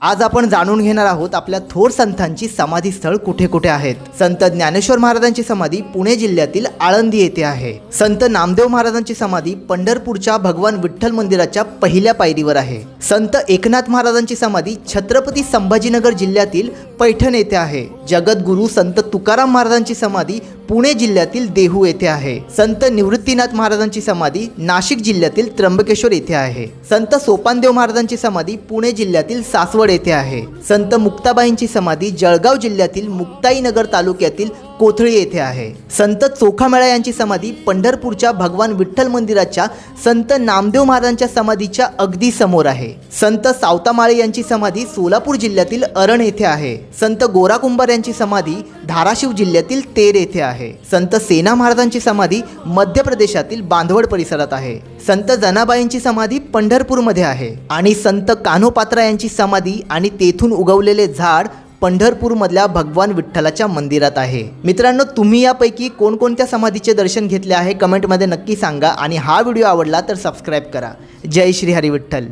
आज आपण जाणून घेणार आहोत आपल्या थोर संतांची समाधी स्थळ कुठे कुठे आहेत। संत ज्ञानेश्वर महाराजांची समाधी पुणे जिल्ह्यातील आळंदी येथे आहे। संत नामदेव महाराजांची समाधी पंढरपूरच्या भगवान विठ्ठल मंदिराच्या पहिल्या पायरीवर आहे। संत एकनाथ महाराजांची समाधी छत्रपती संभाजीनगर जिल्ह्यातील पैठण येथे आहे। जगद्गुरू संत तुकाराम महाराजांची समाधी पुणे जिल्ह्यातील देहू येथे आहे। संत निवृत्तीनाथ महाराजांची समाधी नाशिक जिल्ह्यातील त्र्यंबकेश्वर येथे आहे। संत सोपानदेव महाराजांची समाधी पुणे जिल्ह्यातील सासवड येथे आहे। संत मुक्ताबाईंची समाधी जळगाव जिल्ह्यातील मुक्ताईनगर तालुक्यातील कोथळी येथे आहे। संत चोखामेळा यांची समाधी पंढरपूरच्या भगवान विठ्ठल मंदिराच्या संत नामदेव महाराजांच्या समाधीच्या अगदी समोर आहे। संत सावतामाळे यांची समाधी सोलापूर जिल्ह्यातील अरण येथे आहे। संत गोरा कुंभार यांची समाधी धाराशिव जिल्ह्यातील तेर येथे आहे। संत सेना महाराजांची समाधी मध्य प्रदेशातील बांधवड परिसरात आहे। संत जनाबाईंची समाधी पंढरपूरमध्ये आहे आणि संत कान्होपात्रा यांची समाधी आणि तेथून उगवलेले झाड पंढरपूरमधल्या भगवान विठ्ठलाच्या मंदिरात आहे। मित्रांनो, तुम्ही यापैकी कोणकोणत्या समाधीचे दर्शन घेतले आहे कमेंटमध्ये नक्की सांगा आणि हा व्हिडिओ आवडला तर सबस्क्राईब करा। जय श्री हरी विठ्ठल।